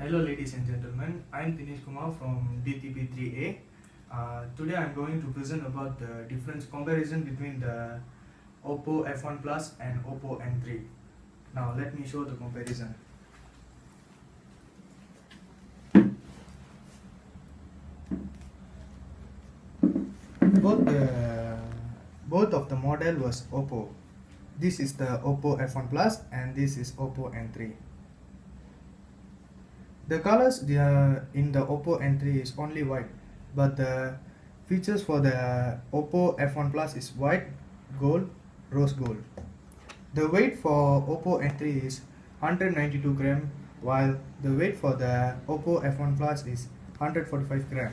Hello ladies and gentlemen, I am Thinesh from DTP3A. Today I am going to present about the difference comparison between the Oppo F1 Plus and Oppo N3. Now let me show the comparison. Both of the model was Oppo. This is the Oppo F1 Plus and this is Oppo N3. The colors in the Oppo N3 is only white, but the features for the Oppo F1 Plus is white, gold, rose gold. The weight for Oppo N3 is 192 gram, while the weight for the Oppo F1 Plus is 145 gram.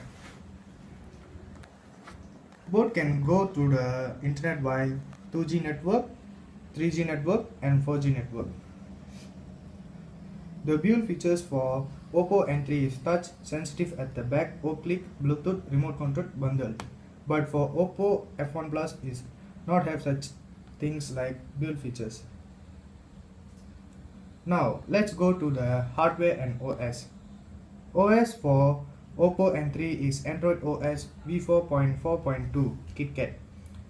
Both can go to the internet by 2G network, 3G network and 4G network. The build features for Oppo N3 is touch sensitive at the back or click Bluetooth remote control bundle, but for Oppo F1 Plus is not have such things like build features. Now let's go to the hardware and OS. OS for Oppo N3 is Android OS v4.4.2 KitKat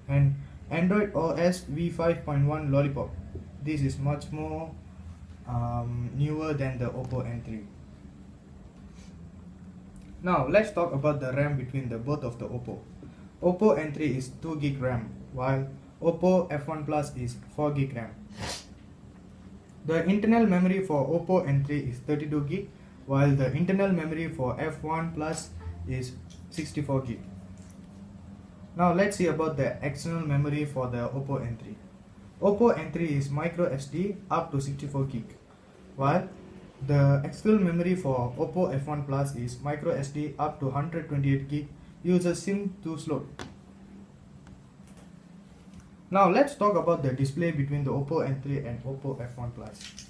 and Android OS v5.1 Lollipop. This is much more newer than the Oppo N3. Now let's talk about the RAM between both of the Oppo. Oppo N3 is 2GB RAM, while Oppo F1 Plus is 4GB RAM. The internal memory for Oppo N3 is 32GB, while the internal memory for F1 Plus is 64GB. Now let's see about the external memory for the Oppo N3. Oppo N3 is micro SD up to 64GB, while the external memory for Oppo F1 Plus is micro SD up to 128GB, uses SIM to slot. Now let's talk about the display between the Oppo N3 and Oppo F1 Plus.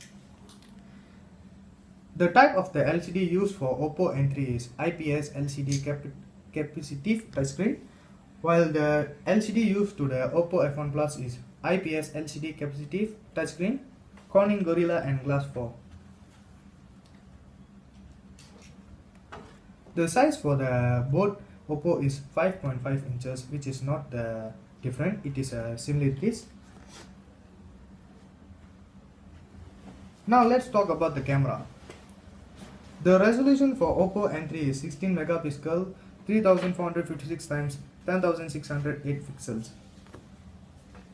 The type of the LCD used for Oppo N3 is IPS LCD capacitive touchscreen, while the LCD used to the Oppo F1 Plus is IPS LCD capacitive touchscreen, Corning Gorilla and Glass 4. The size for the both Oppo is 5.5 inches, which is not different, it is a similarities. Now let's talk about the camera. The resolution for Oppo N3 is 16 megapixel, 3456 times 10608 pixels.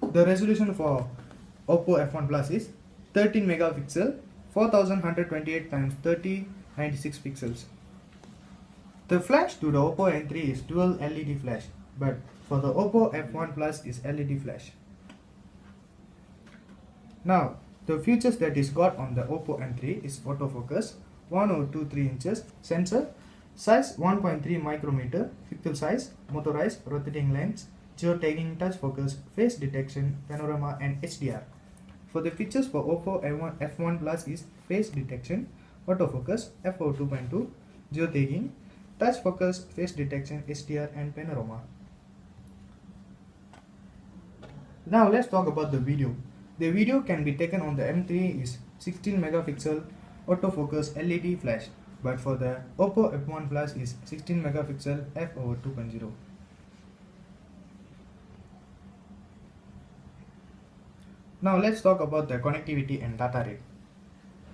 The resolution for Oppo F1 Plus is 13 megapixel, 4128 times 3096 pixels. The flash to the Oppo N3 is dual LED flash, but for the Oppo F1 Plus is LED flash. Now, the features that is got on the Oppo N3 is autofocus, 1023 inches, sensor, size 1.3 micrometer, pixel size, motorized rotating lens, geotagging, touch focus, face detection, panorama and HDR. For the features for Oppo F1 Plus is face detection, autofocus, f/2.2, geotagging, touch focus, face detection, HDR and panorama. Now let's talk about the video. The video can be taken on the M3 is 16 megapixel autofocus LED flash, but for the Oppo F1 Plus is 16 megapixel f/2.0. Now let's talk about the connectivity and data rate.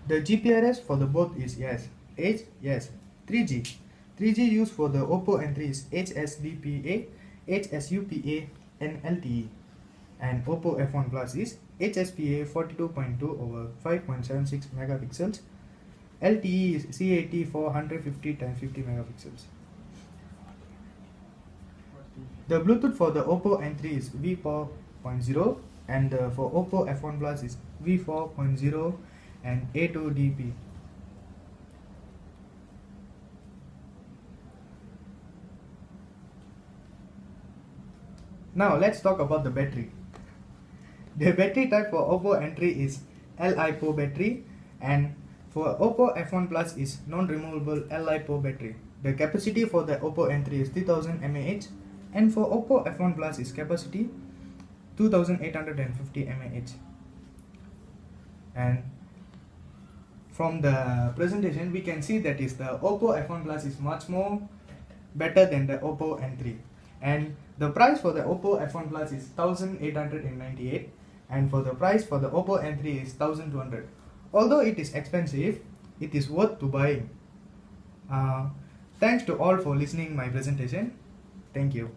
The GPRS for the both is yes, 3G. 3G used for the Oppo N3 is HSDPA, HSUPA and LTE, and Oppo F1 Plus is HSPA 42.2 over 5.76 megapixels, LTE is CAT 450 times 50 megapixels. The Bluetooth for the Oppo N3 is v4.0 and for Oppo F1 Plus is v4.0 and A2DP. Now let's talk about the battery. The battery type for Oppo N3 is LiPo battery, and for Oppo F1 Plus is non-removable LiPo battery. The capacity for the Oppo N3 is 3000 mAh and for Oppo F1 Plus is capacity 2850 mAh. And From the presentation, we can see that is the Oppo F1 Plus is much more better than the Oppo N3, and the price for the Oppo F1 Plus is 1898, and for the price for the Oppo N3 is 1200. Although it is expensive, it is worth to buying. Thanks to all for listening my presentation. Thank you.